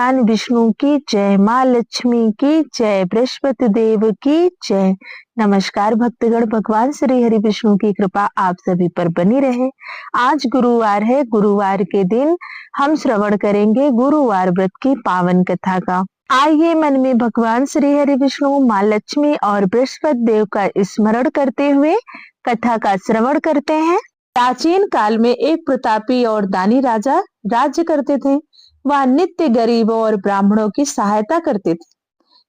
भगवान विष्णु की जय, माँ लक्ष्मी की जय, बृहस्पति देव की जय। नमस्कार भक्तगण, भगवान श्री हरि विष्णु की कृपा आप सभी पर बनी रहे। आज गुरुवार है। गुरुवार के दिन हम श्रवण करेंगे गुरुवार व्रत की पावन कथा का। आइए मन में भगवान श्री हरि विष्णु, माँ लक्ष्मी और बृहस्पति देव का स्मरण करते हुए कथा का श्रवण करते हैं। प्राचीन काल में एक प्रतापी और दानी राजा राज्य करते थे। वह नित्य गरीबों और ब्राह्मणों की सहायता करते थे।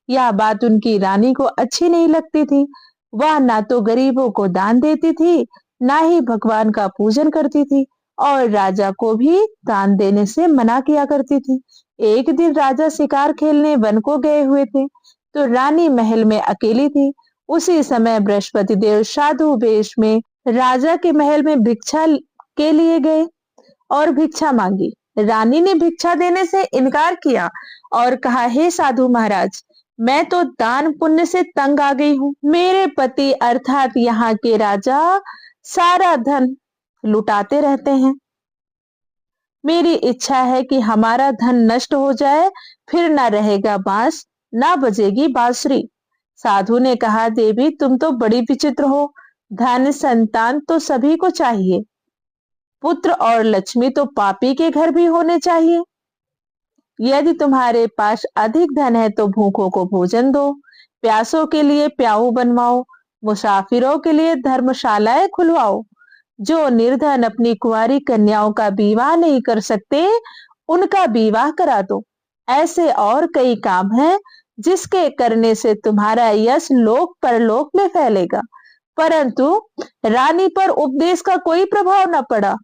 यह बात उनकी रानी को अच्छी नहीं लगती थी। वह ना तो गरीबों को दान देती थी, ना ही भगवान का पूजन करती थी और राजा को भी दान देने से मना किया करती थी। एक दिन राजा शिकार खेलने वन को गए हुए थे, तो रानी महल में अकेली थी। उसी समय बृहस्पति देव साधु वेश में राजा के महल में भिक्षा के लिए गए और भिक्षा मांगी। रानी ने भिक्षा देने से इनकार किया और कहा, हे साधु महाराज, मैं तो दान पुण्य से तंग आ गई हूँ। मेरे पति अर्थात यहाँ के राजा सारा धन लुटाते रहते हैं। मेरी इच्छा है कि हमारा धन नष्ट हो जाए, फिर ना रहेगा बांस, ना बजेगी बांसुरी। साधु ने कहा, देवी तुम तो बड़ी विचित्र हो। धन संतान तो सभी को चाहिए, पुत्र और लक्ष्मी तो पापी के घर भी होने चाहिए। यदि तुम्हारे पास अधिक धन है तो भूखों को भोजन दो, प्यासों के लिए प्याऊ बनवाओ, मुसाफिरों के लिए धर्मशालाएं खुलवाओ। जो निर्धन अपनी कुंवारी कन्याओं का विवाह नहीं कर सकते, उनका विवाह करा दो। ऐसे और कई काम हैं जिसके करने से तुम्हारा यश लोक परलोक में फैलेगा। परंतु रानी पर उपदेश का कोई प्रभाव न पड़ा।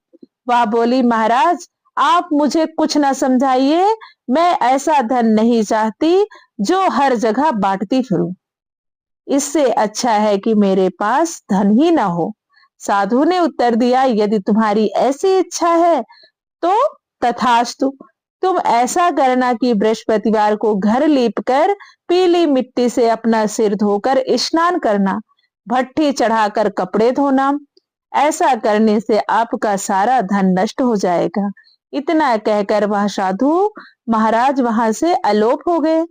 वह बोली, महाराज आप मुझे कुछ न समझाइए। मैं ऐसा धन नहीं चाहती जो हर जगह बांटती फिरूं। इससे अच्छा है कि मेरे पास धन ही ना हो। साधु ने उत्तर दिया, यदि तुम्हारी ऐसी इच्छा है तो तथास्तु। तुम ऐसा करना कि बृहस्पतिवार को घर लीपकर पीली मिट्टी से अपना सिर धोकर स्नान करना, भट्ठी चढ़ाकर कपड़े धोना। ऐसा करने से आपका सारा धन नष्ट हो जाएगा। इतना कहकर वह साधु महाराज वहां से अलोप हो गए।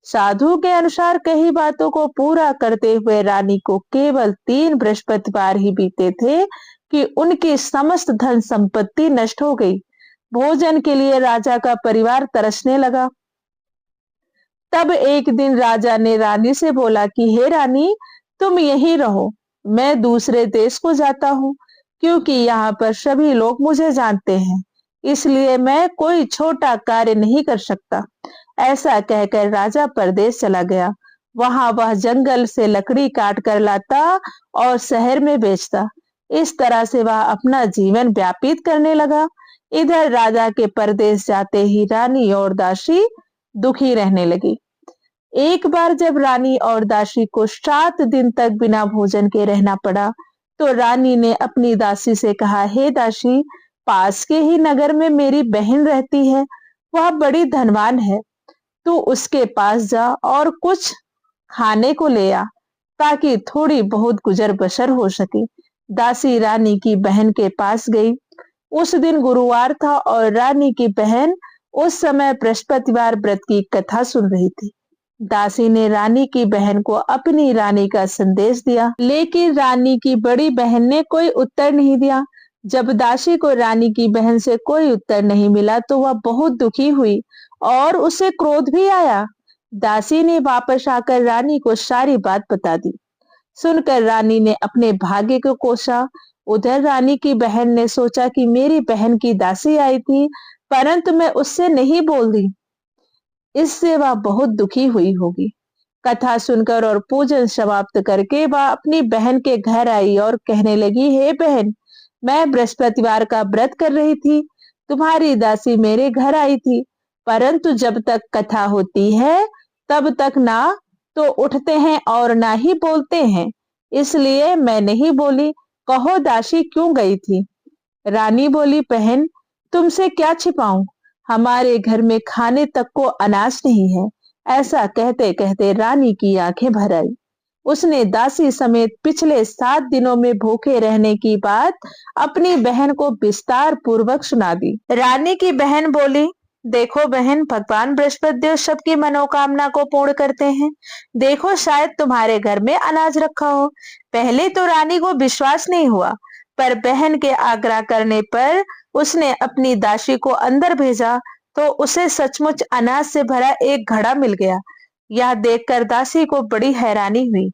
साधु के अनुसार कई बातों को पूरा करते हुए रानी को केवल 3 बृहस्पतिवार ही बीते थे कि उनकी समस्त धन संपत्ति नष्ट हो गई। भोजन के लिए राजा का परिवार तरसने लगा। तब एक दिन राजा ने रानी से बोला कि हे रानी, तुम यहीं रहो, मैं दूसरे देश को जाता हूँ, क्योंकि यहाँ पर सभी लोग मुझे जानते हैं, इसलिए मैं कोई छोटा कार्य नहीं कर सकता। ऐसा कहकर राजा परदेश चला गया। वहां वह जंगल से लकड़ी काट कर लाता और शहर में बेचता। इस तरह से वह अपना जीवन व्यतीत करने लगा। इधर राजा के परदेश जाते ही रानी और दासी दुखी रहने लगी। एक बार जब रानी और दासी को 7 दिन तक बिना भोजन के रहना पड़ा, तो रानी ने अपनी दासी से कहा, हे दासी, पास के ही नगर में मेरी बहन रहती है, वह बड़ी धनवान है। तू उसके पास जा और कुछ खाने को ले आ, ताकि थोड़ी बहुत गुजर बसर हो सके। दासी रानी की बहन के पास गई। उस दिन गुरुवार था और रानी की बहन उस समय बृहस्पतिवार व्रत की कथा सुन रही थी। दासी ने रानी की बहन को अपनी रानी का संदेश दिया, लेकिन रानी की बड़ी बहन ने कोई उत्तर नहीं दिया। जब दासी को रानी की बहन से कोई उत्तर नहीं मिला तो वह बहुत दुखी हुई और उसे क्रोध भी आया। दासी ने वापस आकर रानी को सारी बात बता दी। सुनकर रानी ने अपने भाग्य को कोसा। उधर रानी की बहन ने सोचा कि मेरी बहन की दासी आई थी, परंतु मैं उससे नहीं बोल दी, इससे वह बहुत दुखी हुई होगी। कथा सुनकर और पूजन समाप्त करके वह अपनी बहन के घर आई और कहने लगी, हे बहन, मैं बृहस्पतिवार का व्रत कर रही थी, तुम्हारी दासी मेरे घर आई थी, परंतु जब तक कथा होती है तब तक ना तो उठते हैं और ना ही बोलते हैं, इसलिए मैं नहीं बोली। कहो दासी क्यों गई थी? रानी बोली, बहन तुमसे क्या छिपाऊं, हमारे घर में खाने तक को अनाज नहीं है। ऐसा कहते कहते रानी की आंखें भर आई। उसने दासी समेत पिछले 7 दिनों में भूखे रहने की बात अपनी बहन को विस्तार पूर्वक सुना दी। रानी की बहन बोली, देखो बहन, भगवान बृहस्पति देव सबकी मनोकामना को पूर्ण करते हैं। देखो, शायद तुम्हारे घर में अनाज रखा हो। पहले तो रानी को विश्वास नहीं हुआ, पर बहन के आग्रह करने पर उसने अपनी दासी को अंदर भेजा, तो उसे सचमुच अनाज से भरा एक घड़ा मिल गया। यह देखकर दासी को बड़ी हैरानी हुई।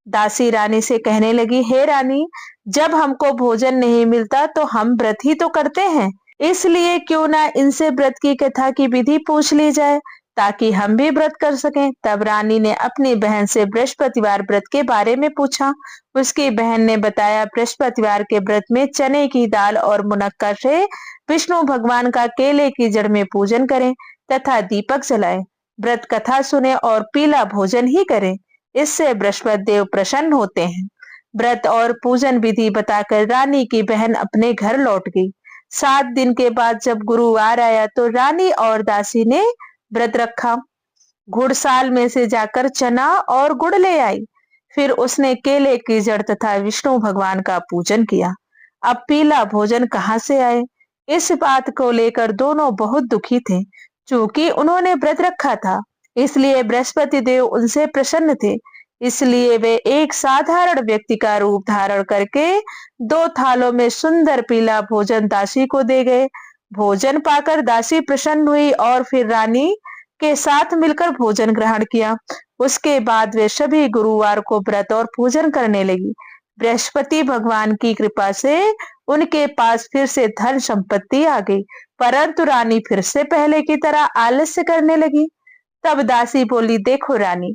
दासी रानी से कहने लगी, हे रानी, जब हमको भोजन नहीं मिलता तो हम व्रत ही तो करते हैं, इसलिए क्यों ना इनसे व्रत की कथा की विधि पूछ ली जाए, ताकि हम भी व्रत कर सकें। तब रानी ने अपनी बहन से बृहस्पतिवार व्रत के बारे में पूछा। उसकी बहन ने बताया, बृहस्पतिवार के व्रत में चने की दाल और मुनक्का से विष्णु भगवान का केले की जड़ में पूजन करें तथा दीपक जलाएं, व्रत कथा सुने और पीला भोजन ही करें। इससे बृहस्पति देव प्रसन्न होते हैं। व्रत और पूजन विधि बताकर रानी की बहन अपने घर लौट गई। 7 दिन के बाद जब गुरुवार आया तो रानी और दासी ने व्रत रखा। घुड़साल में से जाकर चना और गुड़ ले आई। फिर उसने केले की जड़ तथा विष्णु भगवान का पूजन किया। अब पीला भोजन कहाँ से आए, इस बात को लेकर दोनों बहुत दुखी थे। चूंकि उन्होंने व्रत रखा था, इसलिए बृहस्पति देव उनसे प्रसन्न थे। इसलिए वे एक साधारण व्यक्ति का रूप धारण करके 2 थालों में सुंदर पीला भोजन दासी को दे गए। भोजन पाकर दासी प्रसन्न हुई और फिर रानी के साथ मिलकर भोजन ग्रहण किया। उसके बाद वे सभी गुरुवार को व्रत और पूजन करने लगी। बृहस्पति भगवान की कृपा से उनके पास फिर से धन संपत्ति आ गई, परंतु रानी फिर से पहले की तरह आलस्य करने लगी। तब दासी बोली, देखो रानी,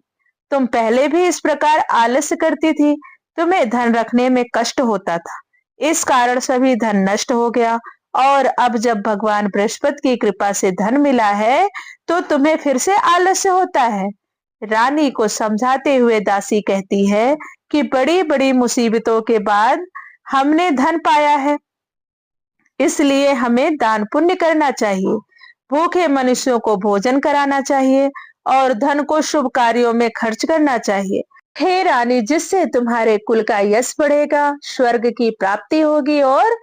तुम पहले भी इस प्रकार आलस्य करती थी, तुम्हें धन रखने में कष्ट होता था, इस कारण सभी धन नष्ट हो गया, और अब जब भगवान बृहस्पति की कृपा से धन मिला है तो तुम्हें फिर से आलस्य होता है। रानी को समझाते हुए दासी कहती है कि बड़ी बड़ी मुसीबतों के बाद हमने धन पाया है, इसलिए हमें दान पुण्य करना चाहिए, भूखे मनुष्यों को भोजन कराना चाहिए और धन को शुभ कार्यों में खर्च करना चाहिए। हे रानी, जिससे तुम्हारे कुल का यश बढ़ेगा, स्वर्ग की प्राप्ति होगी और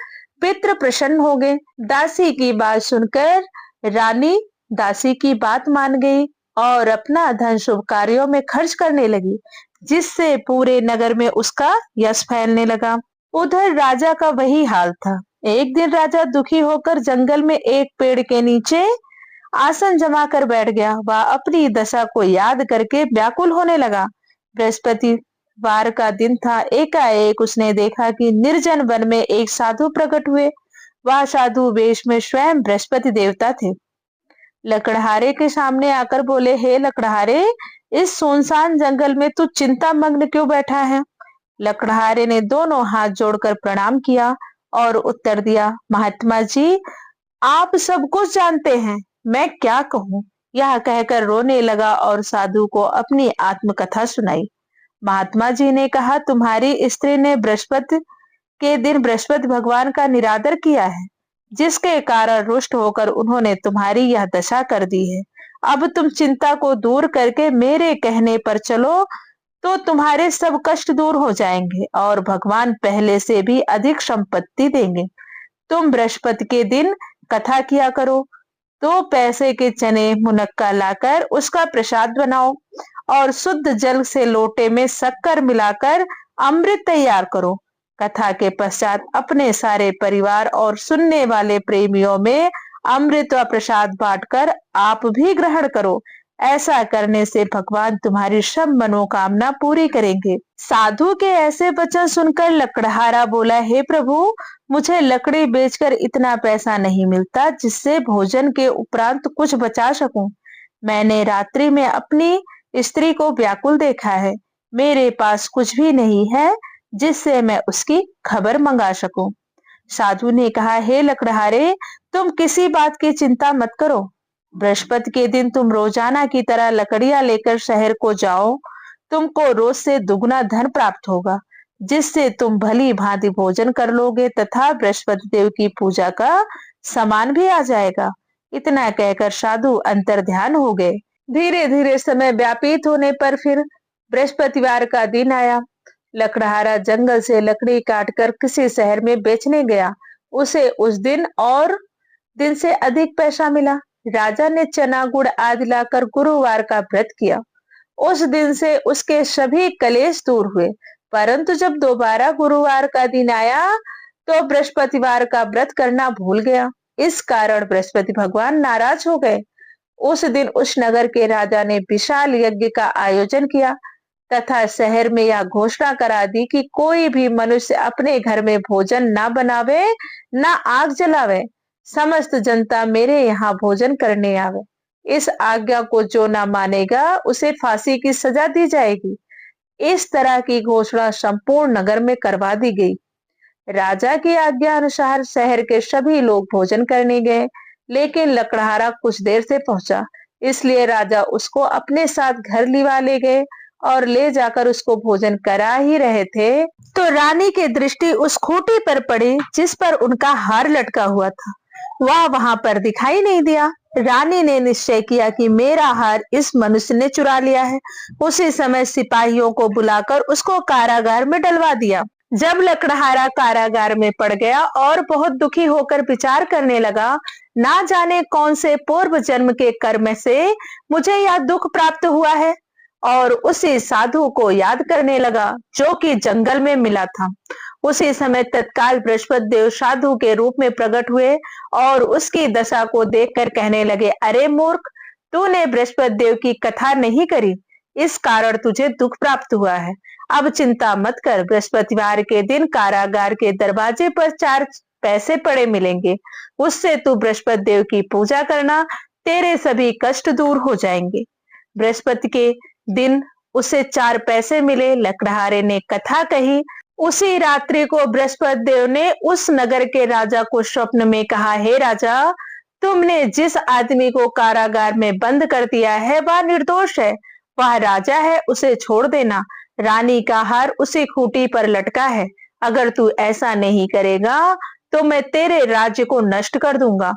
पितृ प्रसन्न होंगे। दासी की बात सुनकर रानी दासी की बात मान गई और अपना धन शुभ कार्यों में खर्च करने लगी, जिससे पूरे नगर में उसका यश फैलने लगा। उधर राजा का वही हाल था। एक दिन राजा दुखी होकर जंगल में एक पेड़ के नीचे आसन जमा कर बैठ गया। वह अपनी दशा को याद करके व्याकुल होने लगा। बृहस्पतिवार का दिन था। एकाएक उसने देखा कि निर्जन वन में एक साधु प्रकट हुए। वह साधु वेश में स्वयं बृहस्पति देवता थे। लकड़हारे के सामने आकर बोले, हे लकड़हारे, इस सुनसान जंगल में तू चिंता मग्न क्यों बैठा है? लकड़हारे ने दोनों हाथ जोड़कर प्रणाम किया और उत्तर दिया, महात्मा जी, आप सब कुछ जानते हैं, मैं क्या कहूँ। यह कहकर रोने लगा और साधु को अपनी आत्मकथा सुनाई। महात्मा जी ने कहा, तुम्हारी स्त्री ने बृहस्पति के दिन बृहस्पति भगवान का निरादर किया है, जिसके कारण रुष्ट होकर उन्होंने तुम्हारी यह दशा कर दी है। अब तुम चिंता को दूर करके मेरे कहने पर चलो तो तुम्हारे सब कष्ट दूर हो जाएंगे और भगवान पहले से भी अधिक संपत्ति देंगे। तुम बृहस्पति के दिन कथा किया करो, 2 पैसे के चने मुनक्का लाकर उसका प्रसाद बनाओ और शुद्ध जल से लोटे में शक्कर मिलाकर अमृत तैयार करो। कथा के पश्चात अपने सारे परिवार और सुनने वाले प्रेमियों में अमृत व प्रसाद बांटकर आप भी ग्रहण करो। ऐसा करने से भगवान तुम्हारी सब मनोकामना पूरी करेंगे। साधु के ऐसे वचन सुनकर लकड़हारा बोला, हे प्रभु, मुझे लकड़ी बेचकर इतना पैसा नहीं मिलता जिससे भोजन के उपरांत कुछ बचा सकूं। मैंने रात्रि में अपनी स्त्री को व्याकुल देखा है। मेरे पास कुछ भी नहीं है जिससे मैं उसकी खबर मंगा सकूं। साधु ने कहा, हे लकड़हारे, तुम किसी बात की चिंता मत करो। बृहस्पति के दिन तुम रोजाना की तरह लकड़ियां लेकर शहर को जाओ। तुमको रोज से दुगना धन प्राप्त होगा, जिससे तुम भली भांति भोजन कर लोगे तथा बृहस्पति देव की पूजा का सामान भी आ जाएगा। इतना कहकर साधु अंतर ध्यान हो गए। धीरे धीरे समय व्यापित होने पर फिर बृहस्पतिवार का दिन आया। लकड़हारा जंगल से लकड़ी काटकर किसी शहर में बेचने गया। उसे उस दिन और दिन से अधिक पैसा मिला। राजा ने चना गुड़ आदि लाकर गुरुवार का व्रत किया। उस दिन से उसके सभी कलेश दूर हुए। परंतु जब दोबारा गुरुवार का दिन आया तो बृहस्पतिवार का व्रत करना भूल गया। इस कारण बृहस्पति भगवान नाराज हो गए। उस दिन उस नगर के राजा ने विशाल यज्ञ का आयोजन किया तथा शहर में यह घोषणा करा दी कि कोई भी मनुष्य अपने घर में भोजन ना बनावे, ना आग जलावे। समस्त जनता मेरे यहाँ भोजन करने आवे। इस आज्ञा को जो ना मानेगा उसे फांसी की सजा दी जाएगी। इस तरह की घोषणा संपूर्ण नगर में करवा दी गई। राजा की आज्ञा अनुसार शहर के सभी लोग भोजन करने गए, लेकिन लकड़हारा कुछ देर से पहुंचा, इसलिए राजा उसको अपने साथ घर लिवा ले गए और ले जाकर उसको भोजन करा ही रहे थे तो रानी की दृष्टि उस खूंटी पर पड़ी जिस पर उनका हार लटका हुआ था। वह वहां पर दिखाई नहीं दिया। रानी ने निश्चय किया कि मेरा हार इस मनुष्य ने चुरा लिया है। उसी समय सिपाहियों को बुलाकर उसको कारागार में डलवा दिया। जब लकड़हारा कारागार में पड़ गया और बहुत दुखी होकर विचार करने लगा, ना जाने कौन से पूर्व जन्म के कर्म से मुझे यह दुख प्राप्त हुआ है, और उसी साधु को याद करने लगा जो कि जंगल में मिला था। उसी समय तत्काल बृहस्पति देव साधु के रूप में प्रकट हुए और उसकी दशा को देखकर कहने लगे, अरे मूर्ख, तूने बृहस्पति देव की कथा नहीं करी, इस कारण तुझे दुख प्राप्त हुआ है। अब चिंता मत कर, बृहस्पतिवार के दिन कारागार के दरवाजे पर 4 पैसे पड़े मिलेंगे, उससे तू बृहस्पति देव की पूजा करना, तेरे सभी कष्ट दूर हो जाएंगे। बृहस्पति के दिन उसे 4 पैसे मिले। लकड़हारे ने कथा कही। उसी रात्रि को बृहस्पति देव ने उस नगर के राजा को स्वप्न में कहा, हे राजा, तुमने जिस आदमी को कारागार में बंद कर दिया है वह निर्दोष है, वह राजा है, उसे छोड़ देना। रानी का हार उसी खूंटी पर लटका है। अगर तू ऐसा नहीं करेगा तो मैं तेरे राज्य को नष्ट कर दूंगा।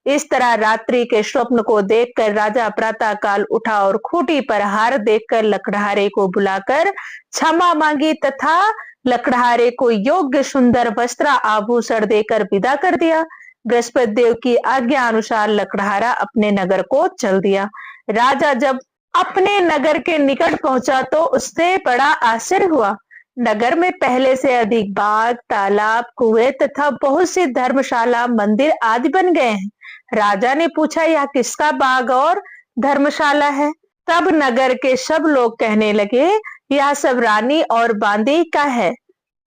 इस तरह रात्रि के स्वप्न को देखकर राजा प्रातः काल उठा और खूंटी पर हार देखकर लकड़हारे को बुलाकर क्षमा मांगी तथा लकड़हारे को योग्य सुंदर वस्त्र आभूषण देकर विदा कर दिया। बृहस्पति देव की आज्ञा अनुसार लकड़हारा अपने नगर को चल दिया। राजा जब अपने नगर के निकट पहुंचा तो उससे बड़ा आश्चर्य हुआ। नगर में पहले से अधिक बाग, तालाब, कुएं तथा बहुत सी धर्मशाला, मंदिर आदि बन गए हैं। राजा ने पूछा, यह किसका बाग और धर्मशाला है? तब नगर के सब लोग कहने लगे, यह सब रानी और बांदी का है।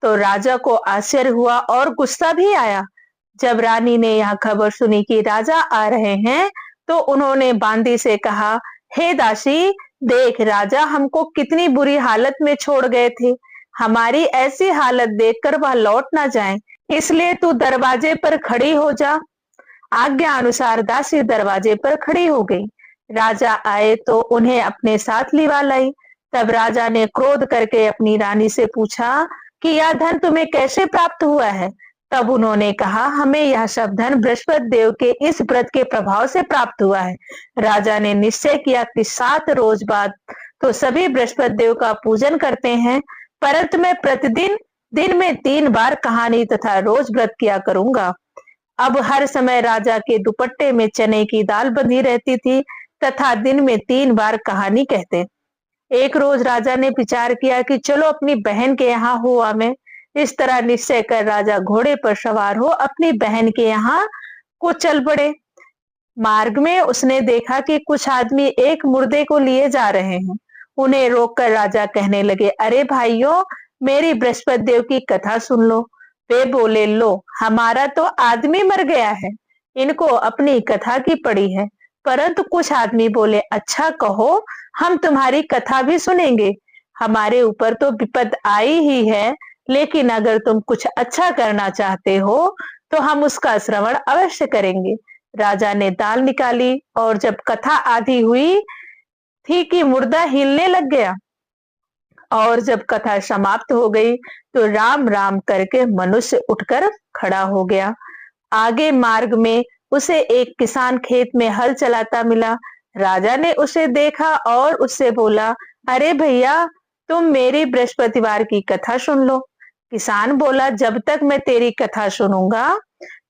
तो राजा को आश्चर्य हुआ और गुस्सा भी आया। जब रानी ने यह खबर सुनी कि राजा आ रहे हैं तो उन्होंने बांदी से कहा, हे दासी, देख राजा हमको कितनी बुरी हालत में छोड़ गए थे। हमारी ऐसी हालत देखकर वह लौट ना जाए, इसलिए तू दरवाजे पर खड़ी हो जा। आज्ञा अनुसार दासी दरवाजे पर खड़ी हो गई। राजा आए तो उन्हें अपने साथ लिवा लाई। तब राजा ने क्रोध करके अपनी रानी से पूछा कि यह धन तुम्हें कैसे प्राप्त हुआ है? तब उन्होंने कहा, हमें यह सब धन बृहस्पति देव के इस व्रत के प्रभाव से प्राप्त हुआ है। राजा ने निश्चय किया कि 7 रोज बाद तो सभी बृहस्पति देव का पूजन करते हैं, परंतु मैं प्रतिदिन दिन में 3 बार कहानी तथा रोज व्रत किया करूंगा। अब हर समय राजा के दुपट्टे में चने की दाल बंधी रहती थी तथा दिन में 3 बार कहानी कहते। एक रोज राजा ने विचार किया कि चलो अपनी बहन के यहाँ हो आवे। इस तरह निश्चय कर राजा घोड़े पर सवार हो अपनी बहन के यहाँ को चल पड़े। मार्ग में उसने देखा कि कुछ आदमी एक मुर्दे को लिए जा रहे हैं। उन्हें रोककर राजा कहने लगे, अरे भाइयों, मेरी बृहस्पति देव की कथा सुन लो। वे बोले, लो, हमारा तो आदमी मर गया है, इनको अपनी कथा की पड़ी है। परंतु कुछ आदमी बोले, अच्छा कहो, हम तुम्हारी कथा भी सुनेंगे। हमारे ऊपर तो विपद आई ही है, लेकिन अगर तुम कुछ अच्छा करना चाहते हो तो हम उसका श्रवण अवश्य करेंगे। राजा ने दाल निकाली और जब कथा आधी हुई थी कि मुर्दा हिलने लग गया, और जब कथा समाप्त हो गई तो राम राम करके मनुष्य उठकर खड़ा हो गया। आगे मार्ग में उसे एक किसान खेत में हल चलाता मिला। राजा ने उसे देखा और उससे बोला, अरे भैया, तुम मेरी बृहस्पतिवार की कथा सुन लो। किसान बोला, जब तक मैं तेरी कथा सुनूंगा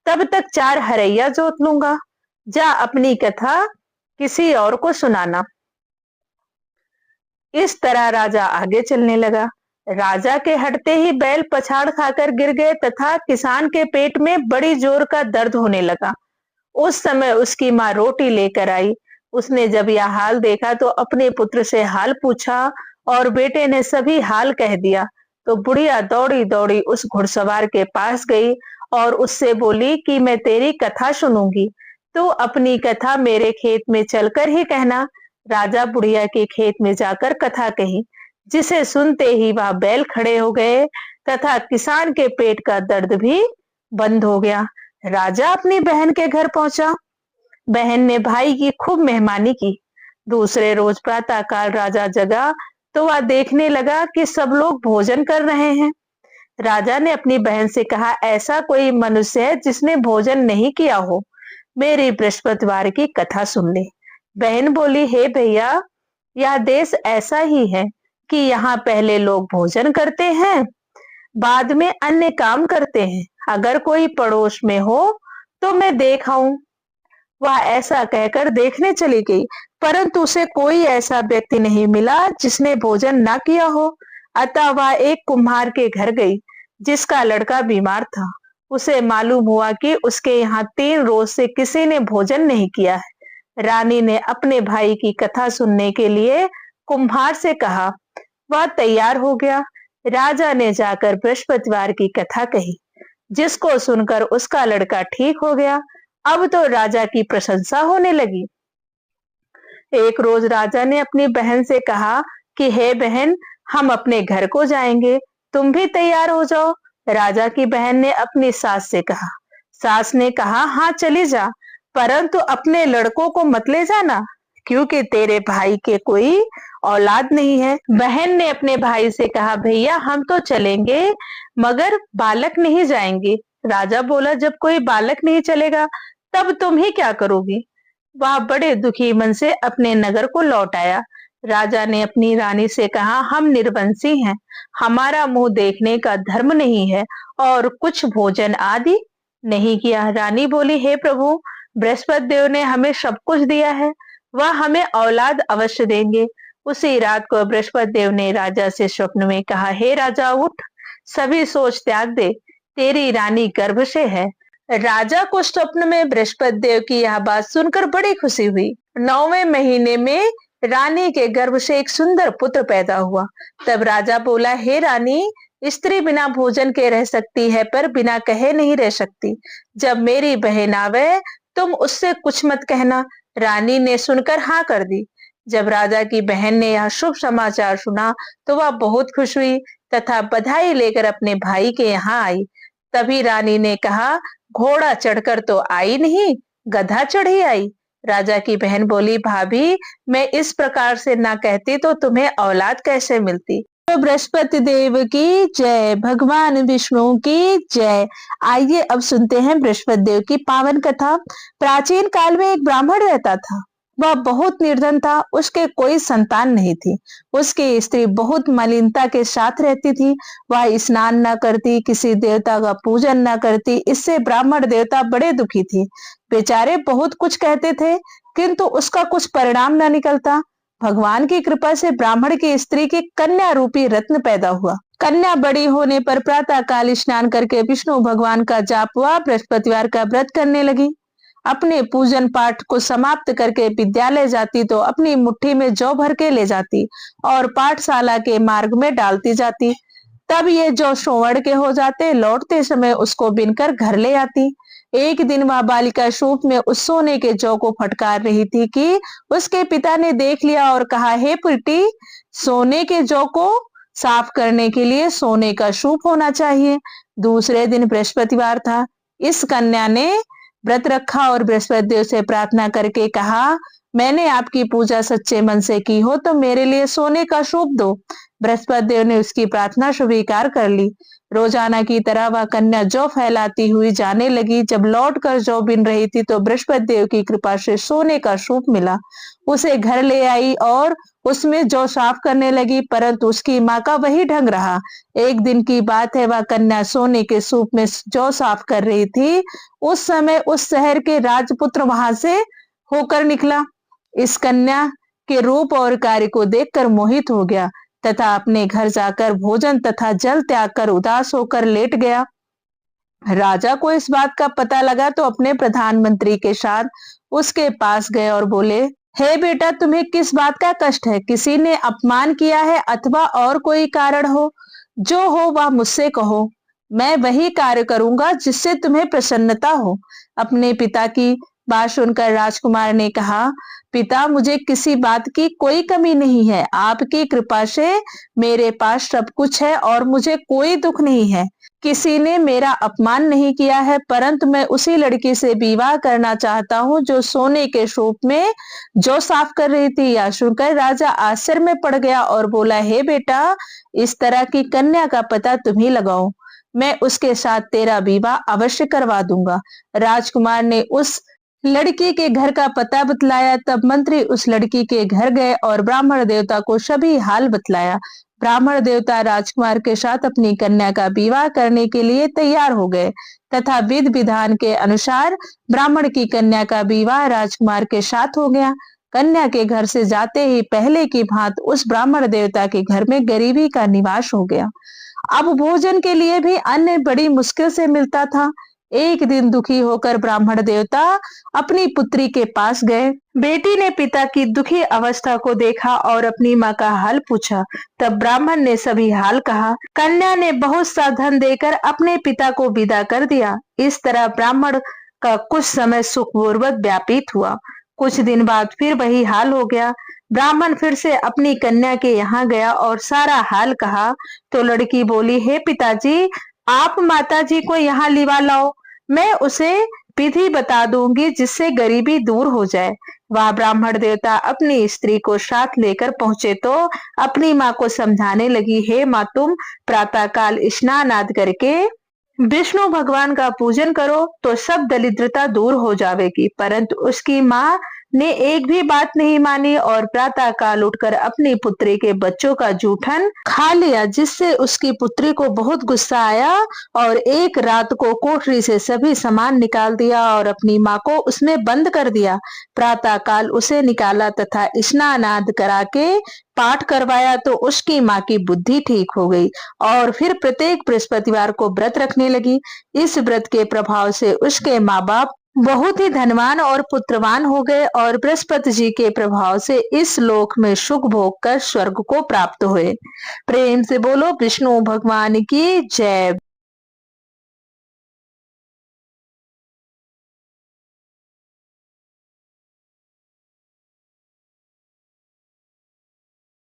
तब तक 4 हरैया जोत लूंगा। जा अपनी कथा किसी और को सुनाना। इस तरह राजा आगे चलने लगा। राजा के हटते ही बैल पछाड़ खाकर गिर गए तथा किसान के पेट में बड़ी जोर का दर्द होने लगा। उस समय उसकी माँ रोटी लेकर आई। उसने जब यह हाल देखा तो अपने पुत्र से हाल पूछा और बेटे ने सभी हाल कह दिया। तो बुढ़िया दौड़ी दौड़ी उस घुड़सवार के पास गई और उससे बोली कि मैं तेरी कथा सुनूंगी, तू अपनी कथा मेरे खेत में चलकर ही कहना। राजा बुढ़िया के खेत में जाकर कथा कही, जिसे सुनते ही वह बैल खड़े हो गए तथा किसान के पेट का दर्द भी बंद हो गया। राजा अपनी बहन के घर पहुंचा। बहन ने भाई की खूब मेहमानी की। दूसरे रोज प्रातः काल राजा जगा तो वह देखने लगा कि सब लोग भोजन कर रहे हैं। राजा ने अपनी बहन से कहा, ऐसा कोई मनुष्य है जिसने भोजन नहीं किया हो, मेरी बृहस्पतिवार की कथा सुन ले। बहन बोली, हे भैया, यह देश ऐसा ही है कि यहाँ पहले लोग भोजन करते हैं, बाद में अन्य काम करते हैं। अगर कोई पड़ोस में हो तो मैं देख आऊं। वह ऐसा कहकर देखने चली गई, परंतु उसे कोई ऐसा व्यक्ति नहीं मिला जिसने भोजन ना किया हो। अतः वह एक कुम्हार के घर गई जिसका लड़का बीमार था। उसे मालूम हुआ कि उसके यहाँ 3 रोज से किसी ने भोजन नहीं किया है। रानी ने अपने भाई की कथा सुनने के लिए कुम्हार से कहा। वह तैयार हो गया। राजा ने जाकर बृहस्पतिवार की कथा कही, जिसको सुनकर उसका लड़का ठीक हो गया। अब तो राजा की प्रशंसा होने लगी। एक रोज राजा ने अपनी बहन से कहा कि हे बहन, हम अपने घर को जाएंगे, तुम भी तैयार हो जाओ। राजा की बहन ने अपनी सास से कहा। सास ने कहा, हाँ चली जा, परंतु अपने लड़कों को मत ले जाना, क्योंकि तेरे भाई के कोई औलाद नहीं है। बहन ने अपने भाई से कहा, भैया हम तो चलेंगे मगर बालक नहीं जाएंगे। राजा बोला, जब कोई बालक नहीं चलेगा तब तुम ही क्या करोगी। वह बड़े दुखी मन से अपने नगर को लौट आया। राजा ने अपनी रानी से कहा, हम निर्वंशी हैं, हमारा मुंह देखने का धर्म नहीं है और कुछ भोजन आदि नहीं किया। रानी बोली, हे प्रभु, बृहस्पति देव ने हमें सब कुछ दिया है, वह हमें औलाद अवश्य देंगे। उसी रात को बृहस्पति देव ने राजा से स्वप्न में कहा, हे राजा, उठ, सभी सोच त्याग दे, तेरी रानी गर्भ से है। राजा को स्वप्न में बृहस्पति देव की यह बात सुनकर बड़ी खुशी हुई। 9वें महीने में रानी के गर्भ से एक सुंदर पुत्र पैदा हुआ। तब राजा बोला, हे रानी, स्त्री बिना भोजन के रह सकती है पर बिना कहे नहीं रह सकती। जब मेरी बहन आवे तुम उससे कुछ मत कहना। रानी ने सुनकर हाँ कर दी। जब राजा की बहन ने यह शुभ समाचार सुना तो वह बहुत खुश हुई तथा बधाई लेकर अपने भाई के यहाँ आई। तभी रानी ने कहा, घोड़ा चढ़कर तो आई नहीं, गधा चढ़ी आई। राजा की बहन बोली, भाभी, मैं इस प्रकार से ना कहती तो तुम्हें औलाद कैसे मिलती। तो बृहस्पति देव की जय, भगवान विष्णु की जय। आइए अब सुनते हैं बृहस्पति देव की पावन कथा। प्राचीन काल में एक ब्राह्मण रहता था। वह बहुत निर्धन था, उसके कोई संतान नहीं थी। उसकी स्त्री बहुत मलिनता के साथ रहती थी। वह स्नान न करती, किसी देवता का पूजन न करती। इससे ब्राह्मण देवता बड़े दुखी थे। बेचारे बहुत कुछ कहते थे, किंतु उसका कुछ परिणाम न निकलता। भगवान की कृपा से ब्राह्मण की स्त्री की कन्या रूपी रत्न पैदा हुआ। कन्या बड़ी होने पर प्रातः काल स्नान करके विष्णु भगवान का जाप हुआ, बृहस्पतिवार का व्रत करने लगी। अपने पूजन पाठ को समाप्त करके विद्यालय जाती तो अपनी मुट्ठी में जौ भर के ले जाती और पाठशाला के मार्ग में डालती जाती। तब ये जौ स्वर्ण के हो जाते। लौटते समय उसको बिनकर घर ले आती। एक दिन वह बालिका सूप में उस सोने के जौ को फटकार रही थी कि उसके पिता ने देख लिया और कहा, हे बेटी, सोने के जौ को साफ करने के लिए सोने का सूप होना चाहिए। दूसरे दिन बृहस्पतिवार था। इस कन्या ने व्रत रखा और बृहस्पति देव से प्रार्थना करके कहा, मैंने आपकी पूजा सच्चे मन से की हो तो मेरे लिए सोने का सूप दो। बृहस्पति देव ने उसकी प्रार्थना स्वीकार कर ली। रोजाना की तरह वह कन्या जौ फैलाती हुई जाने लगी। जब लौटकर जौ बिन रही थी तो बृहस्पति देव की कृपा से सोने का सूप मिला। उसे घर ले आई और उसमें जौ साफ करने लगी, परंतु उसकी माँ का वही ढंग रहा। एक दिन की बात है, वह कन्या सोने के सूप में जौ साफ कर रही थी। उस समय उस शहर के राजपुत्र वहां से होकर निकला। इस कन्या के रूप और कार्य को देखकर मोहित हो गया तथा अपने घर जाकर भोजन तथा जल त्याग कर उदास होकर लेट गया। राजा को इस बात का पता लगा तो अपने प्रधानमंत्री के साथ उसके पास गए और बोले, हे बेटा, तुम्हें किस बात का कष्ट है? किसी ने अपमान किया है अथवा और कोई कारण हो? जो हो वह मुझसे कहो, मैं वही कार्य करूंगा जिससे तुम्हें प्रसन्नता हो। अपने पिता की बात सुनकर राजकुमार ने कहा, पिता, मुझे किसी बात की कोई कमी नहीं है। आपकी कृपा से मेरे पास सब कुछ है और मुझे कोई दुख नहीं है। किसी ने मेरा अपमान नहीं किया है, परंतु मैं उसी लड़की से विवाह करना चाहता हूँ जो सोने के सूप में जौ साफ कर रही थी। यह सुनकर राजा आश्चर्य में पड़ गया और बोला, हे बेटा, इस तरह की कन्या का पता तुम ही लगाओ, मैं उसके साथ तेरा विवाह अवश्य करवा दूंगा। राजकुमार ने उस लड़की के घर का पता बतलाया। तब मंत्री उस लड़की के घर गए और ब्राह्मण देवता को सभी हाल बतलाया। ब्राह्मण देवता राजकुमार के साथ अपनी कन्या का विवाह करने के लिए तैयार हो गए तथा विधि विधान के अनुसार ब्राह्मण की कन्या का विवाह राजकुमार के साथ हो गया। कन्या के घर से जाते ही पहले की भांति उस ब्राह्मण देवता के घर में गरीबी का निवास हो गया। अब भोजन के लिए भी अन्न बड़ी मुश्किल से मिलता था। एक दिन दुखी होकर ब्राह्मण देवता अपनी पुत्री के पास गए। बेटी ने पिता की दुखी अवस्था को देखा और अपनी माँ का हाल पूछा। तब ब्राह्मण ने सभी हाल कहा। कन्या ने बहुत सा धन देकर अपने पिता को विदा कर दिया। इस तरह ब्राह्मण का कुछ समय सुखपूर्वक व्यतीत हुआ। कुछ दिन बाद फिर वही हाल हो गया। ब्राह्मण फिर से अपनी कन्या के यहाँ गया और सारा हाल कहा तो लड़की बोली, हे पिताजी, आप माताजी को यहाँ लिवा लाओ, मैं उसे विधि बता दूंगी जिससे गरीबी दूर हो जाए। वह ब्राह्मण देवता अपनी स्त्री को साथ लेकर पहुंचे तो अपनी माँ को समझाने लगी, हे माँ, तुम प्रातःकाल स्नान आदि करके विष्णु भगवान का पूजन करो तो सब दरिद्रता दूर हो जाएगी। परंतु उसकी माँ ने एक भी बात नहीं मानी और प्रातः काल उठकर अपनी पुत्री के बच्चों का जूठन खा लिया, जिससे उसकी पुत्री को बहुत गुस्सा आया और एक रात को कोठरी से सभी सामान निकाल दिया और अपनी माँ को उसमें बंद कर दिया। प्रातः काल उसे निकाला तथा स्नान आदि करा के पाठ करवाया तो उसकी माँ की बुद्धि ठीक हो गई और फिर प्रत्येक बृहस्पतिवार को व्रत रखने लगी। इस व्रत के प्रभाव से उसके माँ बाप बहुत ही धनवान और पुत्रवान हो गए और बृहस्पति जी के प्रभाव से इस लोक में सुख भोग कर स्वर्ग को प्राप्त हुए। प्रेम से बोलो विष्णु भगवान की जय।